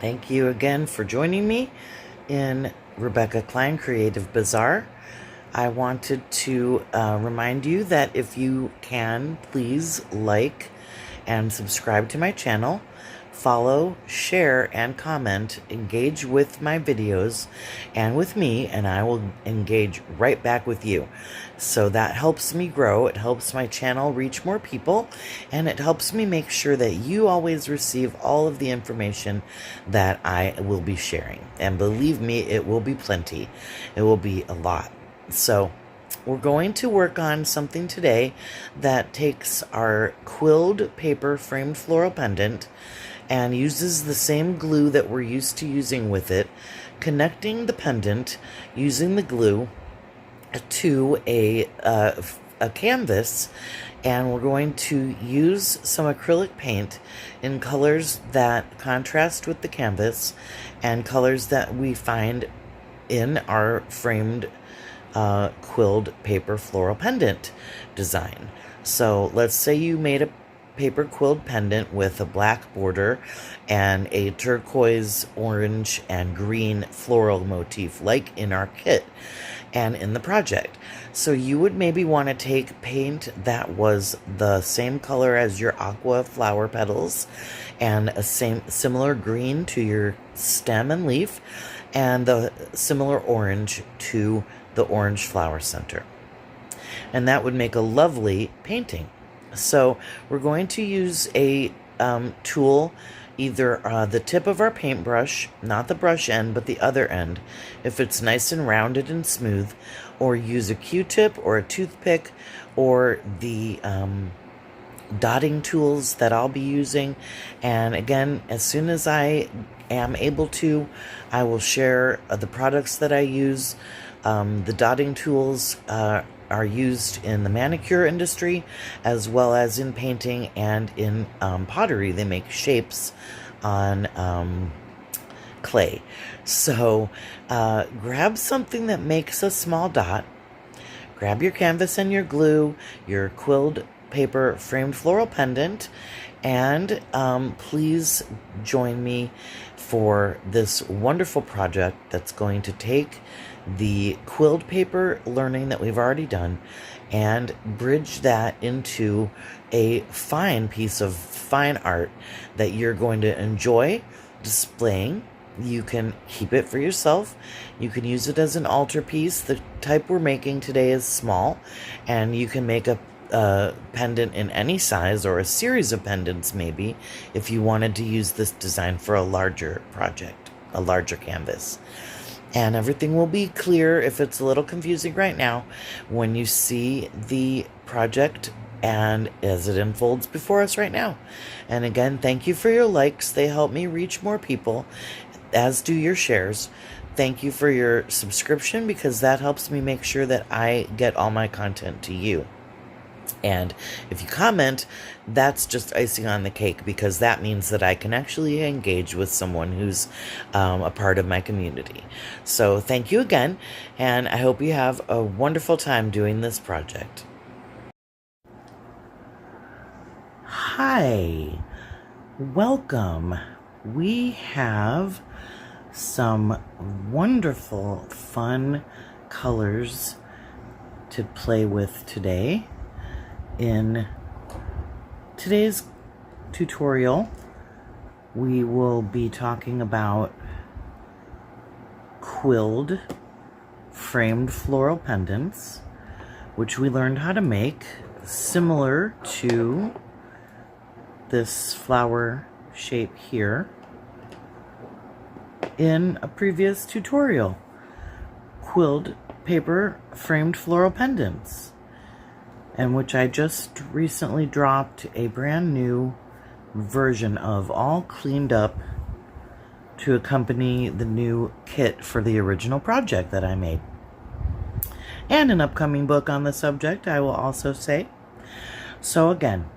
Thank you again for joining me in Rebecca Klein Creative Bazaar. I wanted to remind you that if you can, please like and subscribe to my channel. Follow, share, and comment. Engage with my videos and with me, and I will engage right back with you. So that helps me grow, it helps my channel reach more people, and it helps me make sure that you always receive all of the information that I will be sharing. And believe me, it will be plenty. It will be a lot. So we're going to work on something today that takes our quilled paper framed floral pendant and uses the same glue that we're used to using with it, connecting the pendant using the glue to a canvas, and we're going to use some acrylic paint in colors that contrast with the canvas and colors that we find in our framed quilled paper floral pendant design. So let's say you made a paper quilled pendant with a black border and a turquoise, orange, and green floral motif like in our kit and in the project. So you would maybe want to take paint that was the same color as your aqua flower petals and a similar green to your stem and leaf and the similar orange to the orange flower center. And that would make a lovely painting. So we're going to use a tool, either the tip of our paintbrush, not the brush end, but the other end, if it's nice and rounded and smooth, or use a Q-tip or a toothpick, or the dotting tools that I'll be using. And again, as soon as I am able to, I will share the products that I use. The dotting tools are used in the manicure industry as well as in painting and in pottery. They make shapes on clay. So grab something that makes a small dot. Grab your canvas and your glue, your quilled paper framed floral pendant, and please join me for this wonderful project that's going to take the quilled paper learning that we've already done and bridge that into a fine piece of fine art that you're going to enjoy displaying. You can keep it for yourself. You can use it as an altarpiece. The type we're making today is small, and you can make a pendant in any size, or a series of pendants maybe, if you wanted to use this design for a larger project, a larger canvas. And everything will be clear if it's a little confusing right now when you see the project and as it unfolds before us right now. And again, thank you for your likes. They help me reach more people, as do your shares. Thank you for your subscription, because that helps me make sure that I get all my content to you. And if you comment, that's just icing on the cake, because that means that I can actually engage with someone who's a part of my community. So thank you again, and I hope you have a wonderful time doing this project. Hi, welcome. We have some wonderful, fun colors to play with today. In today's tutorial, we will be talking about quilled framed floral pendants, which we learned how to make similar to this flower shape here in a previous tutorial. Quilled paper framed floral pendants, and which I just recently dropped a brand new version of, all cleaned up to accompany the new kit for the original project that I made. And an upcoming book on the subject, I will also say. So again,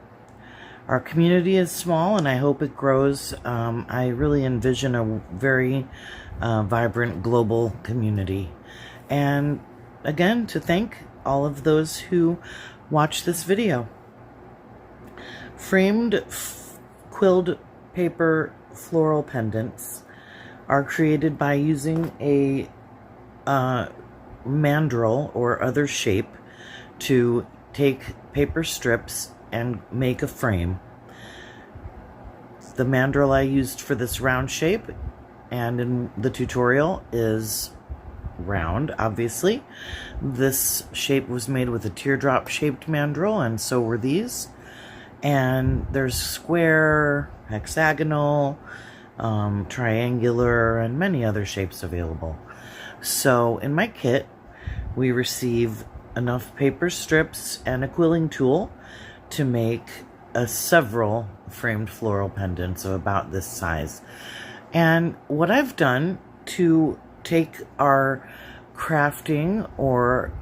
our community is small, and I hope it grows. I really envision a very vibrant global community. And again, to thank all of those who watch this video. Framed quilled paper floral pendants are created by using a mandrel or other shape to take paper strips and make a frame. The mandrel I used for this round shape and in the tutorial is round, obviously. This shape was made with a teardrop shaped mandrel, and so were these. And there's square, hexagonal, triangular, and many other shapes available. So in my kit, we receive enough paper strips and a quilling tool to make several framed floral pendants of about this size. And what I've done to take our crafting or,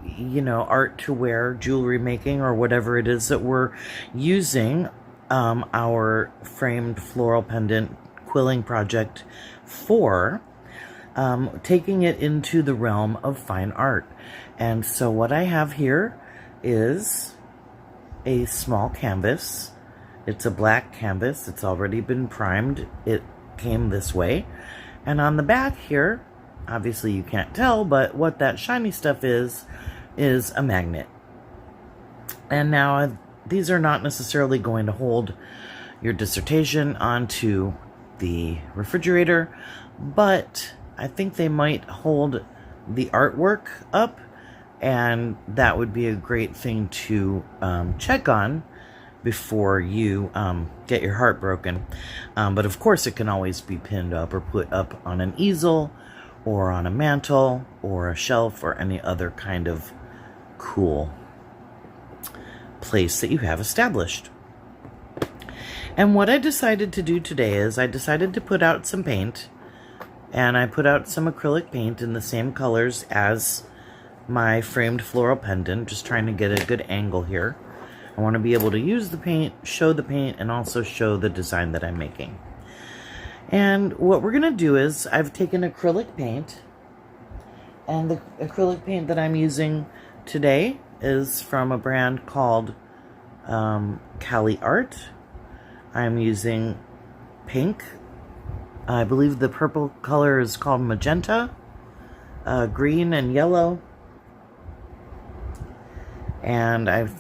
art to wear, jewelry making, or whatever it is that we're using our framed floral pendant quilling project for, taking it into the realm of fine art. And so what I have here is a small canvas. It's a black canvas. It's already been primed. It came this way. And on the back here, obviously you can't tell, but what that shiny stuff is a magnet. And now these are not necessarily going to hold your dissertation onto the refrigerator, but I think they might hold the artwork up, and that would be a great thing to check on before you get your heart broken. But of course it can always be pinned up or put up on an easel or on a mantle or a shelf or any other kind of cool place that you have established. And what I decided to do today is I decided to put out some paint, and I put out some acrylic paint in the same colors as my framed floral pendant, just trying to get a good angle here. I want to be able to use the paint, show the paint, and also show the design that I'm making. And what we're going to do is I've taken acrylic paint, and the acrylic paint that I'm using today is from a brand called Cali Art. I'm using pink. I believe the purple color is called magenta, green and yellow. And I've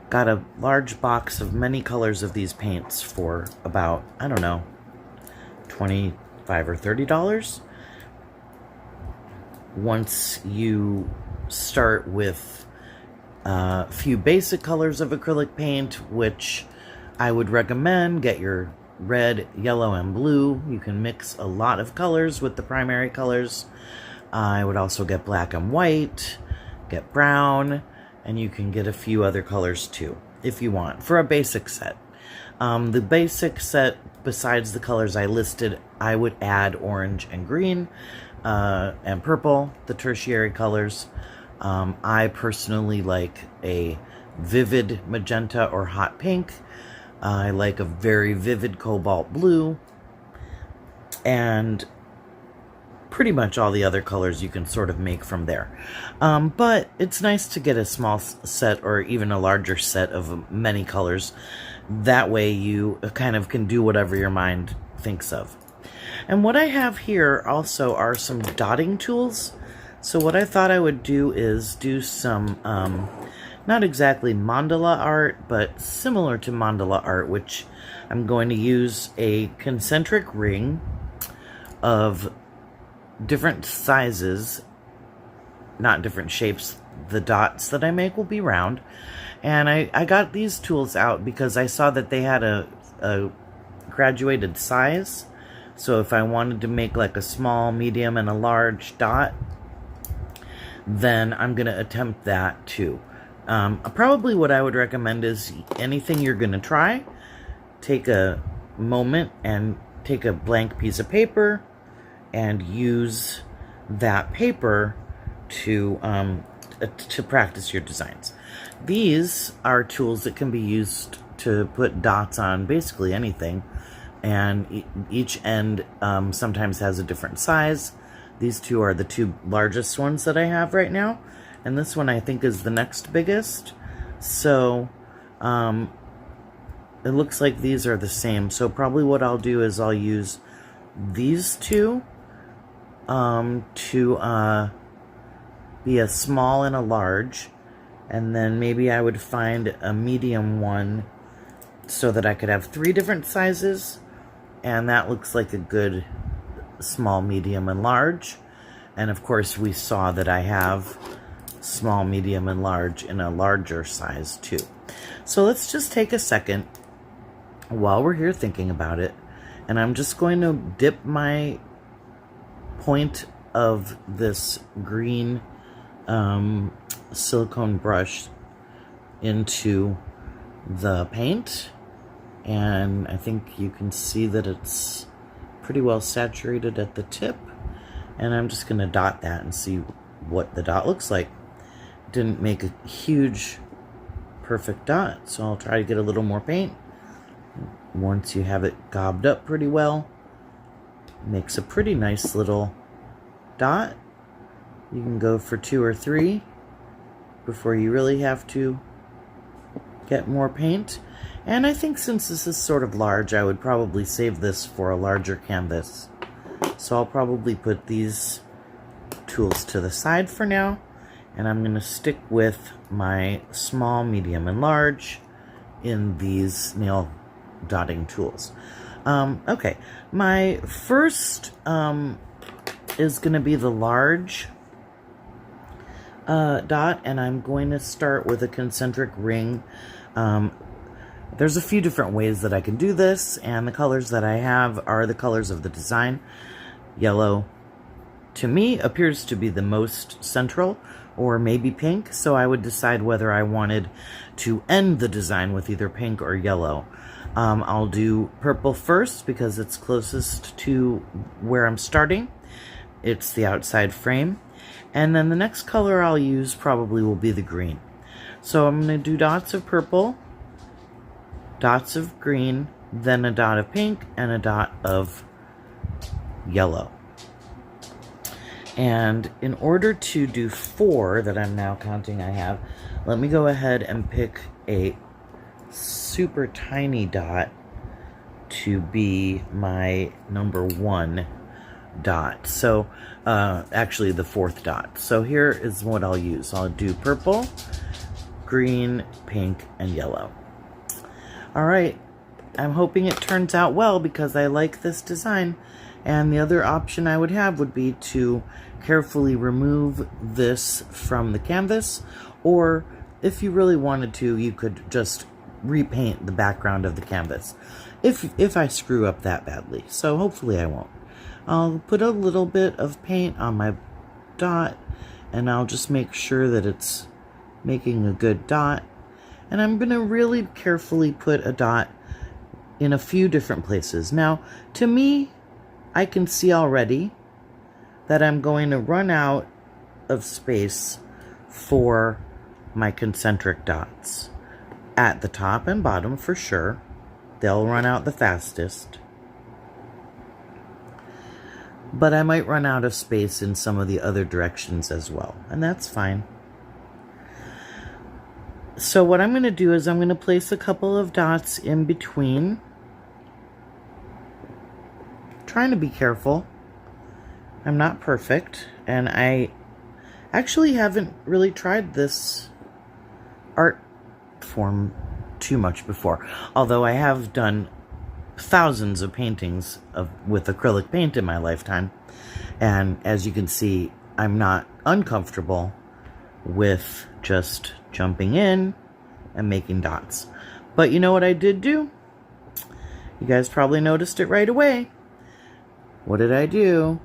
got a large box of many colors of these paints for about, I don't know, $25 or $30. Once you start with a few basic colors of acrylic paint, which I would recommend, get your red, yellow, and blue. You can mix a lot of colors with the primary colors. I would also get black and white, get brown, and you can get a few other colors too, if you want, for a basic set. The basic set, besides the colors I listed, I would add orange and green and purple, the tertiary colors. I personally like a vivid magenta or hot pink. I like a very vivid cobalt blue, and pretty much all the other colors you can sort of make from there. But it's nice to get a small set or even a larger set of many colors. That way you kind of can do whatever your mind thinks of. And what I have here also are some dotting tools. So what I thought I would do is do some, not exactly mandala art, but similar to mandala art, which I'm going to use a concentric ring of different sizes, not different shapes. The dots that I make will be round. And I got these tools out because I saw that they had a graduated size. So if I wanted to make like a small, medium, and a large dot, then I'm going to attempt that too. Probably what I would recommend is anything you're going to try, take a moment and take a blank piece of paper and use that paper to practice your designs. These are tools that can be used to put dots on basically anything, and each end sometimes has a different size. These two are the two largest ones that I have right now, and this one I think is the next biggest. So it looks like these are the same. So probably what I'll do is I'll use these two to be a small and a large, and then maybe I would find a medium one so that I could have 3 different sizes, and that looks like a good small, medium, and large. And of course we saw that I have small, medium, and large in a larger size too. So let's just take a second while we're here thinking about it, and I'm just going to dip my point of this green silicone brush into the paint, and I think you can see that it's pretty well saturated at the tip, and I'm just going to dot that and see what the dot looks like. Didn't make a huge perfect dot, so I'll try to get a little more paint. Once you have it gobbed up pretty well, makes a pretty nice little dot. You can go for 2 or 3 before you really have to get more paint. And I think since this is sort of large, I would probably save this for a larger canvas. So I'll probably put these tools to the side for now, and I'm going to stick with my small, medium, and large in these nail dotting tools. Okay, my first is going to be the large dot, and I'm going to start with a concentric ring. There's a few different ways that I can do this, and the colors that I have are the colors of the design. Yellow, to me, appears to be the most central, or maybe pink, so I would decide whether I wanted to end the design with either pink or yellow. I'll do purple first because it's closest to where I'm starting. It's the outside frame. And then the next color I'll use probably will be the green. So I'm going to do dots of purple, dots of green, then a dot of pink, and a dot of yellow. And in order to do 4 that I'm now counting I have, let me go ahead and pick a super tiny dot to be my number 1 dot. So actually the 4th dot. So here is what I'll use. I'll do purple, green, pink, and yellow. Alright, I'm hoping it turns out well because I like this design. And the other option I would have would be to carefully remove this from the canvas, or if you really wanted to, you could just repaint the background of the canvas if I screw up that badly. So hopefully I won't. I'll put a little bit of paint on my dot, and I'll just make sure that it's making a good dot. And I'm going to really carefully put a dot in a few different places. Now, to me, I can see already that I'm going to run out of space for my concentric dots. At the top and bottom for sure. They'll run out the fastest. But I might run out of space in some of the other directions as well, and that's fine. So what I'm going to do is I'm going to place a couple of dots in between. Trying to be careful. I'm not perfect, and I actually haven't really tried this art form too much before, although I have done thousands of paintings with acrylic paint in my lifetime, and as you can see, I'm not uncomfortable with just jumping in and making dots. But you know what I did do? You guys probably noticed it right away. What did I do?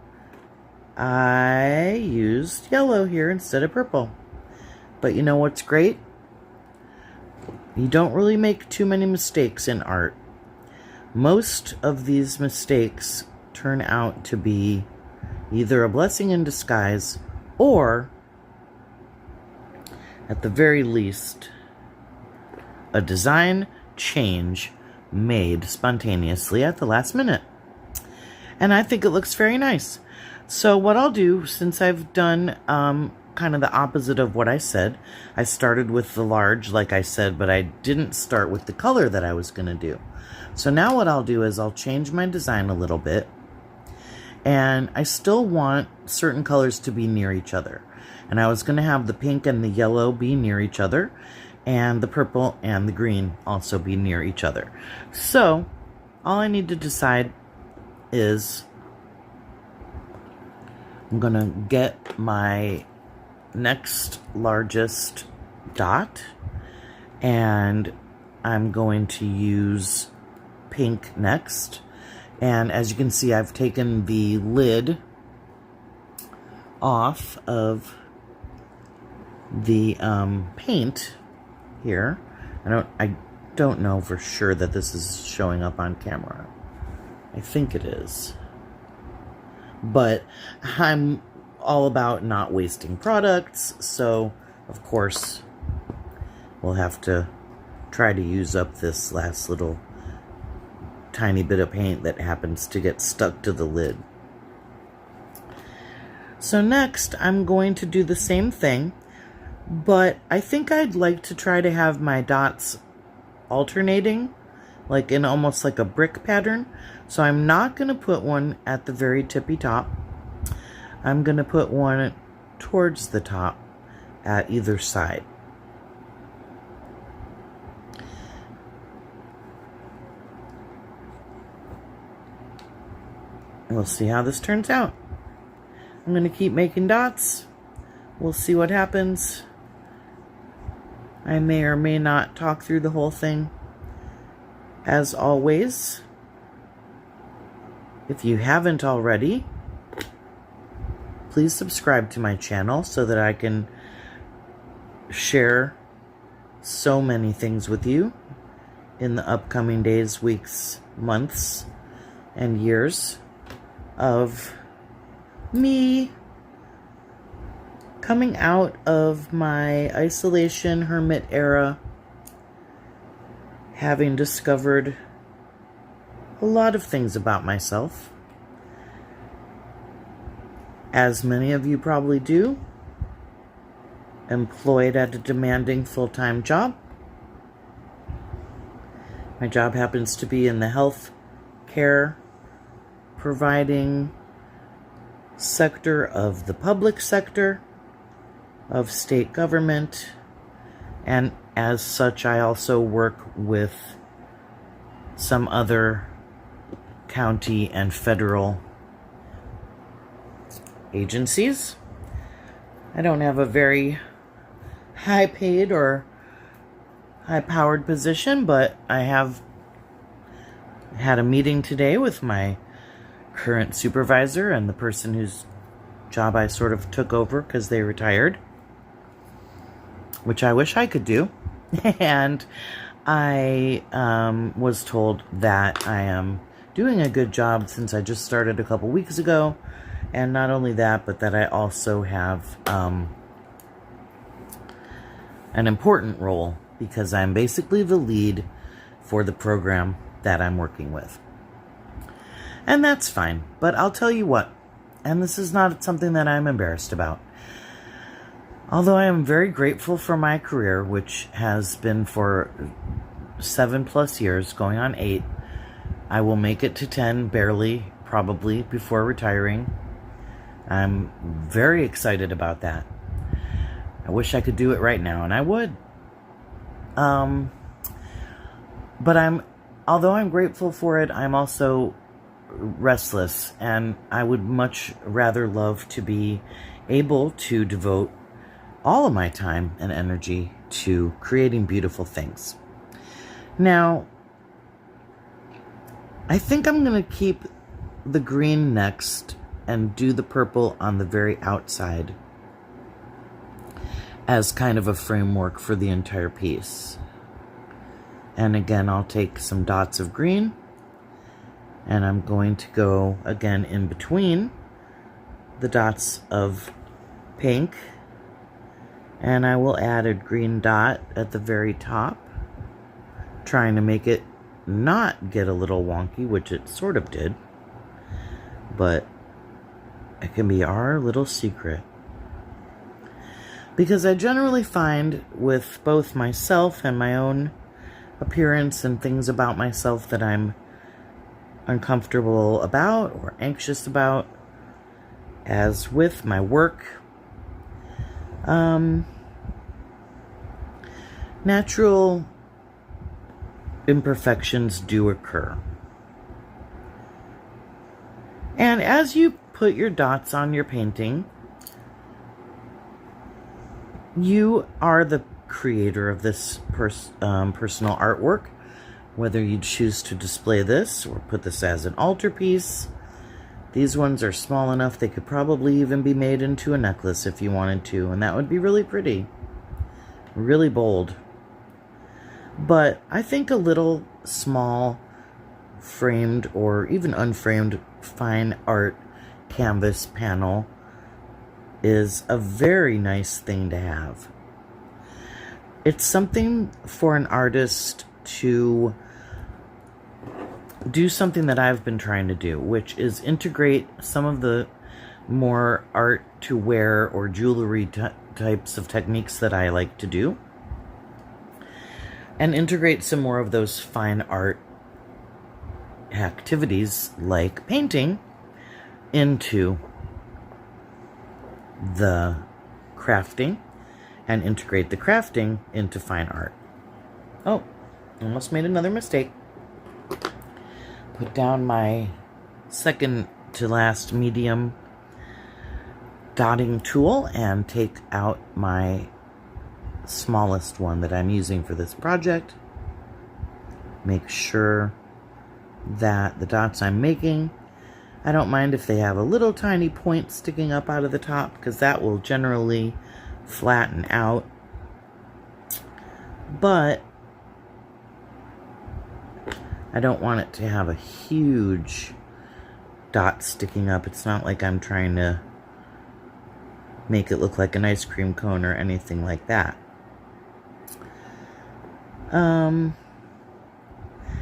I used yellow here instead of purple. But you know what's great? You don't really make too many mistakes in art. Most of these mistakes turn out to be either a blessing in disguise or, at the very least, a design change made spontaneously at the last minute. And I think it looks very nice. So what I'll do, since I've done kind of the opposite of what I said, I started with the large, like I said, but I didn't start with the color that I was going to do. So now what I'll do is I'll change my design a little bit, And I still want certain colors to be near each other. And I was going to have the pink and the yellow be near each other, and the purple and the green also be near each other. So all I need to decide is I'm going to get my next largest dot, and I'm going to use pink next. And as you can see, I've taken the lid off of the paint here. I don't know for sure that this is showing up on camera. I think it is. But I'm all about not wasting products, so of course we'll have to try to use up this last little tiny bit of paint that happens to get stuck to the lid. So next I'm going to do the same thing, but I think I'd like to try to have my dots alternating, like in almost like a brick pattern. So I'm not going to put one at the very tippy top. I'm going to put one towards the top at either side. We'll see how this turns out. I'm going to keep making dots. We'll see what happens. I may or may not talk through the whole thing. As always, if you haven't already, please subscribe to my channel so that I can share so many things with you in the upcoming days, weeks, months, and years of me coming out of my isolation hermit era, having discovered a lot of things about myself, as many of you probably do, employed at a demanding full-time job. My job happens to be in the health care providing sector of the public sector of state government, and as such I also work with some other county and federal agencies. I don't have a very high paid or high powered position, but I have had a meeting today with my current supervisor and the person whose job I sort of took over because they retired, which I wish I could do. And I was told that I am doing a good job since I just started a couple weeks ago. And not only that, but that I also have an important role because I'm basically the lead for the program that I'm working with. And that's fine, but I'll tell you what, and this is not something that I'm embarrassed about. Although I am very grateful for my career, which has been for 7+ years, going on 8. I will make it to 10, barely, probably, before retiring. I'm very excited about that. I wish I could do it right now, and I would. But although I'm grateful for it, I'm also restless, and I would much rather love to be able to devote all of my time and energy to creating beautiful things. Now, I think I'm going to keep the green next and do the purple on the very outside as kind of a framework for the entire piece. And again, I'll take some dots of green, and I'm going to go again in between the dots of pink, and I will add a green dot at the very top, trying to make it not get a little wonky, which it sort of did, but it can be our little secret. Because I generally find with both myself and my own appearance and things about myself that I'm uncomfortable about or anxious about, as with my work. Natural imperfections do occur. And as you put your dots on your painting, you are the creator of this personal artwork, whether you choose to display this or put this as an altarpiece. These ones are small enough they could probably even be made into a necklace if you wanted to, and that would be really pretty, really bold. But I think a little small framed or even unframed fine art canvas panel is a very nice thing to have. It's something for an artist to do something that I've been trying to do, which is integrate some of the more art to wear or jewelry types of techniques that I like to do, and integrate some more of those fine art activities like painting into the crafting, and integrate the crafting into fine art. Oh, almost made another mistake. Put down my second to last medium dotting tool and take out my smallest one that I'm using for this project. Make sure that the dots I'm making, I don't mind if they have a little tiny point sticking up out of the top, because that will generally flatten out. But I don't want it to have a huge dot sticking up. It's not like I'm trying to make it look like an ice cream cone or anything like that.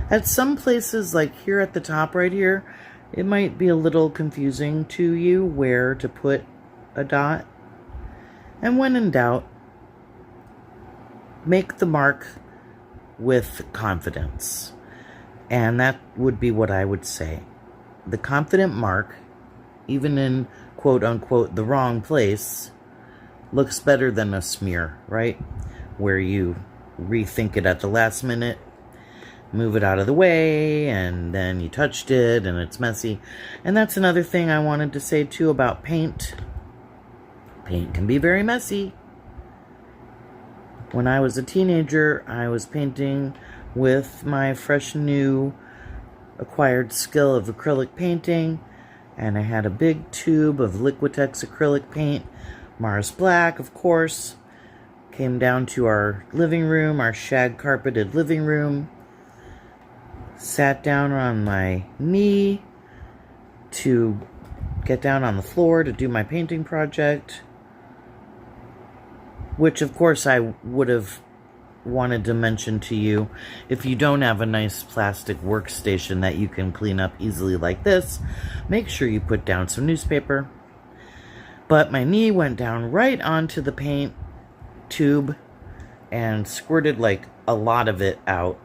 At some places, like here at the top right here, it might be a little confusing to you where to put a dot. And when in doubt, make the mark with confidence. And that would be what I would say. The confident mark, even in quote-unquote the wrong place, looks better than a smear, right? Where you rethink it at the last minute, move it out of the way, and then you touched it and it's messy. And that's another thing I wanted to say too about paint. Paint can be very messy. When I was a teenager, I was painting with my fresh new acquired skill of acrylic painting, and I had a big tube of Liquitex acrylic paint, Mars Black, of course. Came down to our living room, our shag carpeted living room, sat down on my knee to get down on the floor to do my painting project, which of course I would have wanted to mention to you, if you don't have a nice plastic workstation that you can clean up easily like this, make sure you put down some newspaper. But my knee went down right onto the paint tube and squirted like a lot of it out.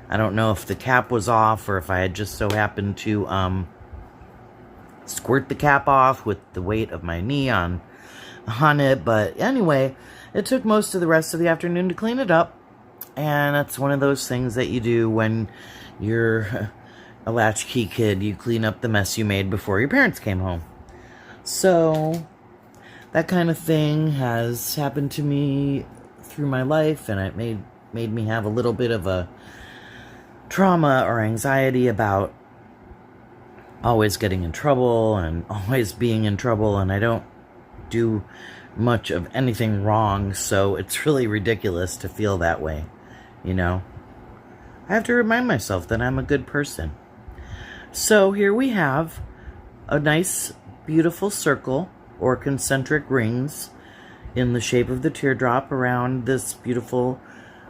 I don't know if the cap was off or if I had just so happened to squirt the cap off with the weight of my knee on it, but anyway, it took most of the rest of the afternoon to clean it up, and that's one of those things that you do when you're a latchkey kid. You clean up the mess you made before your parents came home. So that kind of thing has happened to me through my life, and it made me have a little bit of a trauma or anxiety about always getting in trouble and always being in trouble, and I don't do much of anything wrong, so it's really ridiculous to feel that way, you know? I have to remind myself that I'm a good person. So here we have a nice, beautiful circle or concentric rings in the shape of the teardrop around this beautiful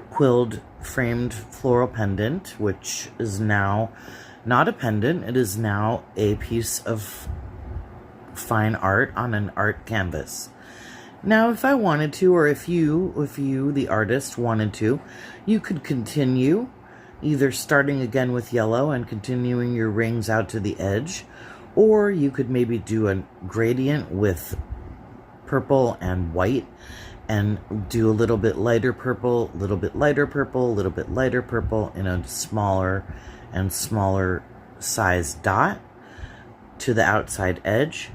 quilled framed floral pendant, which is now not a pendant, it is now a piece of fine art on an art canvas. Now, if I wanted to, or if you, the artist, wanted to, you could continue either starting again with yellow and continuing your rings out to the edge, or you could maybe do a gradient with purple and white and do a little bit lighter purple, a little bit lighter purple, a little bit lighter purple in a smaller and smaller size dot to the outside edge.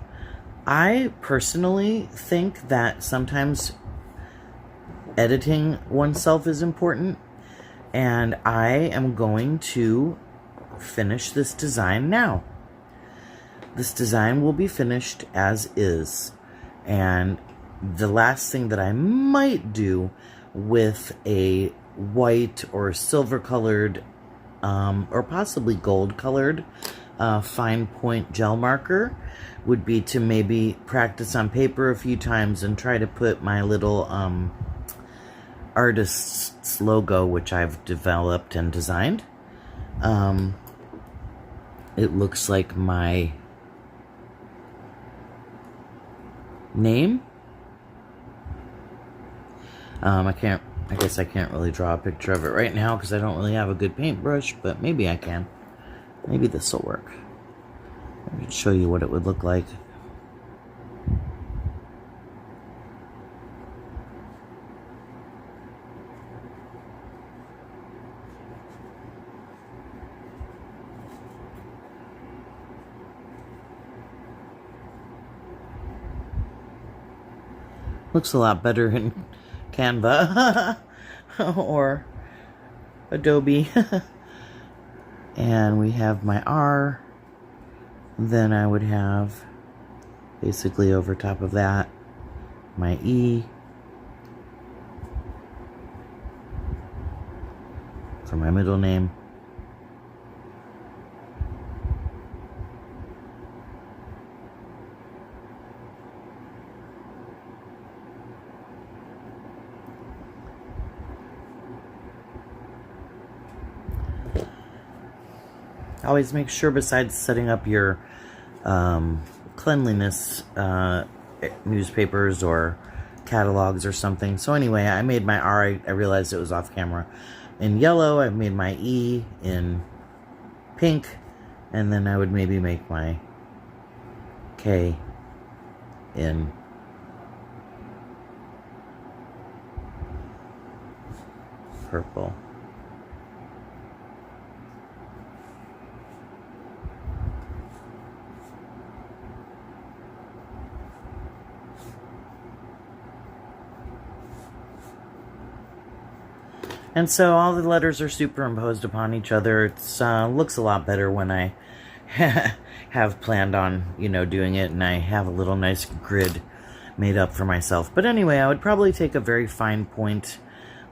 I personally think that sometimes editing oneself is important, and I am going to finish this design now. This design will be finished as is, and the last thing that I might do with a white or silver colored or possibly gold colored fine point gel marker would be to maybe practice on paper a few times and try to put my little artist's logo, which I've developed and designed. It looks like my name. I guess I can't really draw a picture of it right now because I don't really have a good paintbrush, but maybe I can. Maybe this will work. Let me show you what it would look like. Looks a lot better in Canva or Adobe. And we have my R. Then I would have basically over top of that my E for my middle name. Always make sure, besides setting up your cleanliness newspapers or catalogs or something. So anyway, I made my R, I realized it was off camera, in yellow. I made my E in pink, and then I would maybe make my K in purple. And so all the letters are superimposed upon each other. It looks a lot better when I have planned on, doing it, and I have a little nice grid made up for myself. But anyway, I would probably take a very fine point,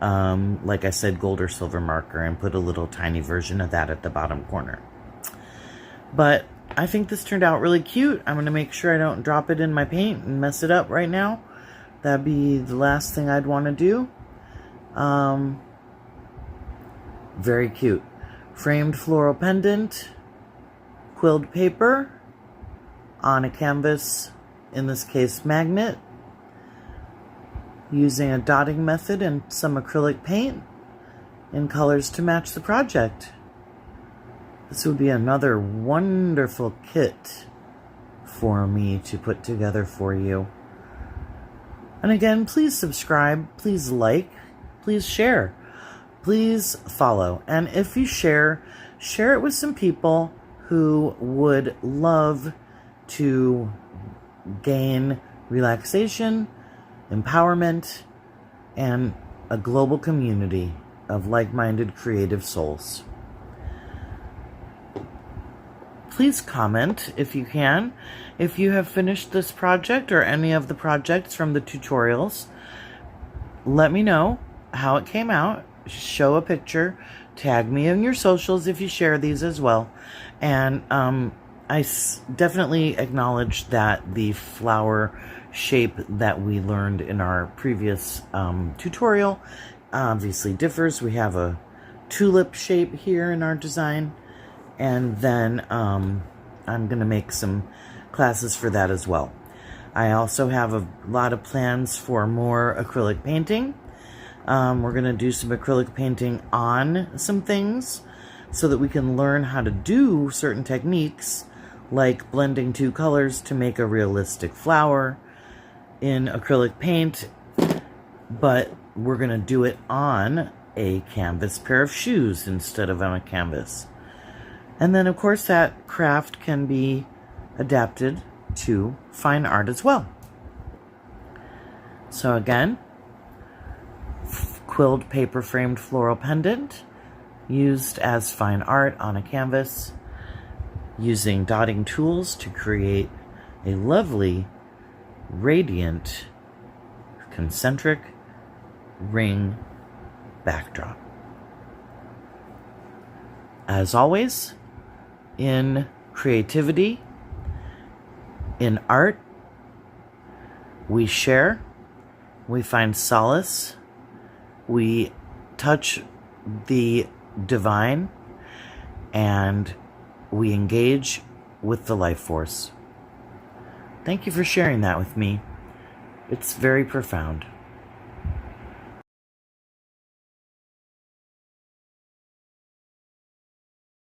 like I said, gold or silver marker, and put a little tiny version of that at the bottom corner. But I think this turned out really cute. I'm going to make sure I don't drop it in my paint and mess it up right now. That'd be the last thing I'd want to do. Very cute. Framed floral pendant, quilled paper on a canvas, in this case magnet, using a dotting method and some acrylic paint in colors to match the project. This would be another wonderful kit for me to put together for you. And again, please subscribe, please like, please share. Please follow, and if you share it with some people who would love to gain relaxation, empowerment, and a global community of like-minded creative souls. Please comment if you can. If you have finished this project or any of the projects from the tutorials, let me know how it came out. Show a picture, tag me in your socials if you share these as well. And I definitely acknowledge that the flower shape that we learned in our previous tutorial obviously differs. We have a tulip shape here in our design, and then I'm going to make some classes for that as well. I also have a lot of plans for more acrylic painting. We're going to do some acrylic painting on some things so that we can learn how to do certain techniques like blending two colors to make a realistic flower in acrylic paint, but we're going to do it on a canvas pair of shoes instead of on a canvas. And then, of course, that craft can be adapted to fine art as well. So again, quilled paper framed floral pendant used as fine art on a canvas, using dotting tools to create a lovely, radiant, concentric ring backdrop. As always, in creativity, in art, we share, we find solace, we touch the divine, and we engage with the life force. Thank you for sharing that with me. It's very profound.